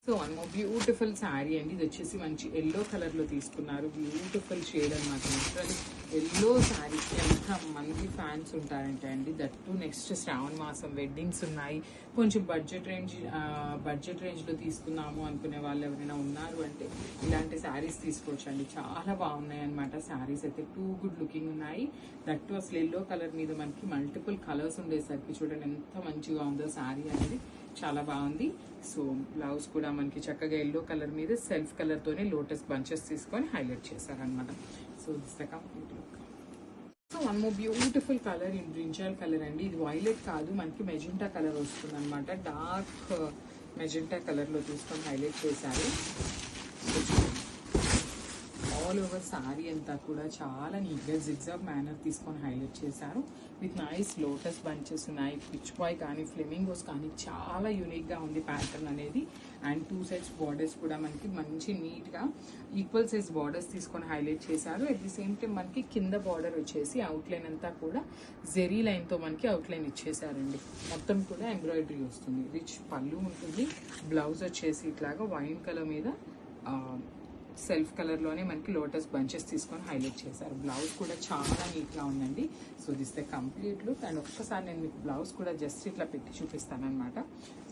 So one more beautiful sari అండి. ఇది వచ్చేసి మంచి ఎల్లో కలర్ లో తీసుకున్నారు. బ్యూటిఫుల్ షేడ్ అనమాట. లిటరల్లీ ఎల్లో శారీకి ఎంత మంది ఫ్యాన్స్ ఉంటారంటే అండి. దట్టు నెక్స్ట్ శ్రావణ మాసం వెడ్డింగ్స్ ఉన్నాయి. కొంచెం బడ్జెట్ రేంజ్ లో తీసుకున్నాము అనుకునే వాళ్ళు ఎవరైనా ఉన్నారు అంటే ఇలాంటి శారీస్ తీసుకోవచ్చు అండి. చాలా బాగున్నాయి అనమాట. శారీస్ అయితే టూ గుడ్ లుకింగ్ ఉన్నాయి. దట్టు అసలు ఎల్లో కలర్ మీద మనకి మల్టిపుల్ కలర్స్ ఉండేసరికి చూడండి ఎంత మంచిగా ఉందో శారీ అనేది. చాలా బాగుంది. సో బ్లౌజ్ కూడా మనకి చక్కగా ఎల్లో కలర్ మీద సెల్ఫ్ కలర్ తోనే లోటస్ బంచెస్ తీసుకొని హైలైట్ చేశారనమాట. So this the complete look. So one more beautiful colour in brinjal colour అండి. ఇది వైలెట్ కాదు, మనకి మెజెంటా కలర్ వస్తుంది అనమాట. డార్క్ మెజెంటా కలర్ లో తీసుకొని హైలైట్ చేశారు. ఆల్ ఓవర్ సారీ అంతా కూడా చాలా నీట్గా జిగ్జాగ్ మేనర్ తీసుకొని హైలైట్ చేశారు. విత్ నైస్ లోటస్ బంచెస్ ఉన్నాయి. పిచ్ బాయ్ కానీ ఫ్లెమింగోస్ కానీ చాలా యూనిక్గా ఉంది ప్యాటర్న్ అనేది. అండ్ టూ సైడ్స్ బార్డర్స్ కూడా మనకి మంచి నీట్గా ఈక్వల్ సైజ్ బార్డర్స్ తీసుకొని హైలైట్ చేశారు. అట్ ది సేమ్ టైం మనకి కింద బార్డర్ వచ్చేసి అవుట్లైన్ అంతా కూడా జెరీ లైన్తో మనకి అవుట్లైన్ ఇచ్చేసారండి. మొత్తం కూడా ఎంబ్రాయిడరీ వస్తుంది. రిచ్ పళ్ళు ఉంటుంది. బ్లౌజ్ వచ్చేసి ఇట్లాగా వైన్ కలర్ మీద సెల్ఫ్ కలర్లోనే మనకి లోటస్ బంచెస్ తీసుకొని హైలైట్ చేశారు. బ్లౌజ్ కూడా చాలా నీట్గా ఉందండి. So this the complete look. And ఒక్కసారి నేను మీకు బ్లౌజ్ కూడా జస్ట్ ఇట్లా పెట్టి చూపిస్తాను అనమాట.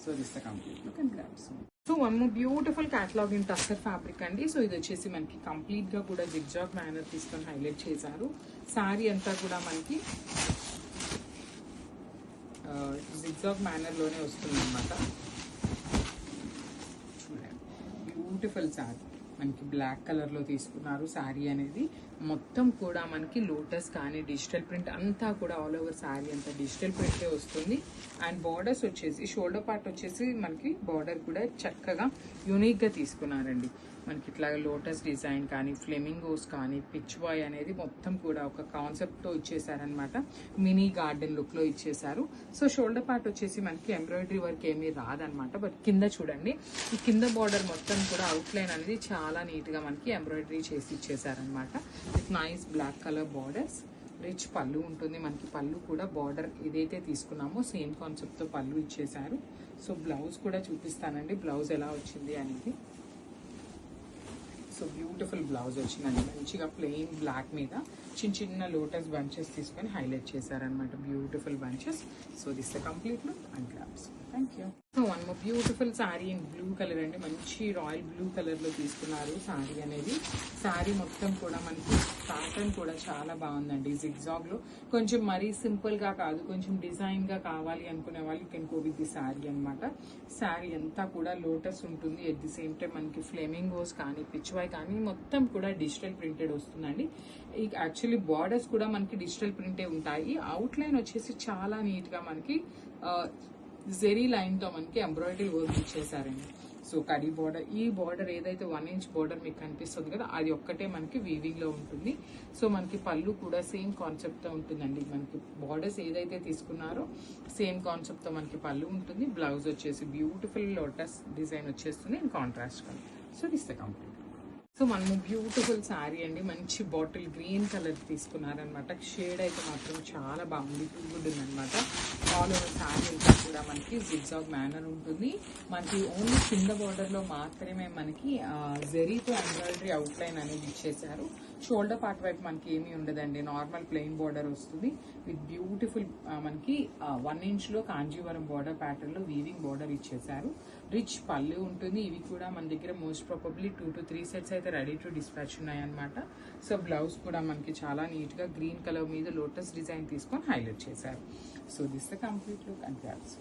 So this the complete look and blouse. So one more beautiful catalogue in tussar fabric అండి. సో ఇది వచ్చేసి మనకి కంప్లీట్గా కూడా జిగ్జాగ్ మేనర్ తీసుకొని హైలైట్ చేశారు. శారీ అంతా కూడా మనకి జిగ్జాగ్ మేనర్లోనే వస్తుంది అనమాట. బ్యూటిఫుల్ శారీ మనకి బ్లాక్ కలర్లో తీసుకున్నారు. శారీ అనేది మొత్తం కూడా మనకి లోటస్ కానీ డిజిటల్ ప్రింట్ అంతా కూడా ఆల్ ఓవర్ శారీ అంతా డిజిటల్ ప్రింటే వస్తుంది. అండ్ బార్డర్స్ వచ్చేసి షోల్డర్ పార్ట్ వచ్చేసి మనకి బార్డర్ కూడా చక్కగా యూనిక్గా తీసుకున్నారండి. మనకి ఇట్లా లోటస్ డిజైన్ కానీ ఫ్లెమింగోస్ కానీ పిచ్ బాయ్ అనేది మొత్తం కూడా ఒక కాన్సెప్ట్తో ఇచ్చేసారనమాట. మినీ గార్డెన్ లుక్లో ఇచ్చేసారు. సో షోల్డర్ పార్ట్ వచ్చేసి మనకి ఎంబ్రాయిడరీ వర్క్ ఏమీ రాదనమాట. బట్ కింద చూడండి, ఈ కింద బార్డర్ మొత్తం కూడా అవుట్లైన్ అనేది చాలా నీట్గా మనకి ఎంబ్రాయిడరీ చేసి ఇచ్చేసారనమాట. With nice black colour borders. Rich పళ్ళు ఉంటుంది. మనకి పళ్ళు కూడా బార్డర్ ఏదైతే తీసుకున్నామో సేమ్ కాన్సెప్ట్తో పళ్ళు ఇచ్చేసారు. సో బ్లౌజ్ కూడా చూపిస్తానండి, బ్లౌజ్ ఎలా వచ్చింది అనేది. సో బ్యూటిఫుల్ బ్లౌజ్ వచ్చిందండి. మంచిగా ప్లెయిన్ బ్లాక్ మీద చిన్న చిన్న లోటస్ బంచెస్ తీసుకొని హైలైట్ చేశారనమాట. Beautiful bunches. So this the complete look and claps. Thank you. So one more beautiful sari in blue colour అండి. మంచి రాయల్ బ్లూ కలర్లో తీసుకున్నారు శారీ అనేది. శారీ మొత్తం కూడా మనకి ప్యాటర్న్ కూడా చాలా బాగుందండి. జిగ్జాగ్లో కొంచెం మరీ సింపుల్గా కాదు, కొంచెం డిజైన్గా కావాలి అనుకునే వాళ్ళు can go with the sari అనమాట. శారీ అంతా కూడా లోటస్ ఉంటుంది. ఎట్ ది సేమ్ టైం మనకి ఫ్లెమింగోస్ కానీ పిచ్ బాయ్ కానీ మొత్తం కూడా డిజిటల్ ప్రింటెడ్ వస్తుందండి. యాక్చువల్లీ బార్డర్స్ కూడా మనకి డిజిటల్ ప్రింటే ఉంటాయి. అవుట్లైన్ వచ్చేసి చాలా నీట్గా మనకి జెరీ లైన్తో మనకి ఎంబ్రాయిడరీ వర్క్ ఇచ్చేసారండి. సో కడీ బార్డర్, ఈ బార్డర్ ఏదైతే 1 ఇంచ్ బార్డర్ మీకు కనిపిస్తుంది కదా, అది ఒక్కటే మనకి వీవింగ్లో ఉంటుంది. సో మనకి పళ్ళు కూడా సేమ్ కాన్సెప్ట్తో ఉంటుందండి. మనకి బార్డర్స్ ఏదైతే తీసుకున్నారో సేమ్ కాన్సెప్ట్తో మనకి పళ్ళు ఉంటుంది. బ్లౌజ్ వచ్చేసి బ్యూటిఫుల్ లోటస్ డిజైన్ వచ్చేస్తుంది in contrast colour. So this the complete. So మనము బ్యూటిఫుల్ శారీ అండి. మంచి బాటిల్ గ్రీన్ కలర్ తీసుకున్నారనమాట. షేడ్ అయితే మాత్రం చాలా బాగుంది. టూ గుడ్ ఉందనమాట. ఆల్ ఓవర్ శారీ అంతా కూడా మనకి జిగ్జాగ్ మేనర్ ఉంటుంది. మనకి ఓన్లీ కింద బార్డర్లో మాత్రమే మనకి జెరీతో ఎంబ్రాయిడరీ అవుట్లైన్ అనేది ఇచ్చేసారు. షోల్డర్ పార్ట్ వైపు మనకి ఏమీ ఉండదండి. నార్మల్ ప్లెయిన్ బార్డర్ వస్తుంది విత్ బ్యూటిఫుల్ మనకి 1 ఇంచ్లో కాంజీవరం బార్డర్ ప్యాటర్న్లో వీవింగ్ బార్డర్ ఇచ్చేసారు. రిచ్ పళ్ళు ఉంటుంది. ఇవి కూడా మన దగ్గర మోస్ట్ ప్రాబబ్లీ 2 to 3 సెట్స్ అయితే రెడీ టు డిస్పాచ్ ఉన్నాయన్నమాట. సో బ్లౌజ్ కూడా మనకి చాలా నీట్గా గ్రీన్ కలర్ మీద లోటస్ డిజైన్ తీసుకొని హైలైట్ చేశారు. So this the complete look and claps.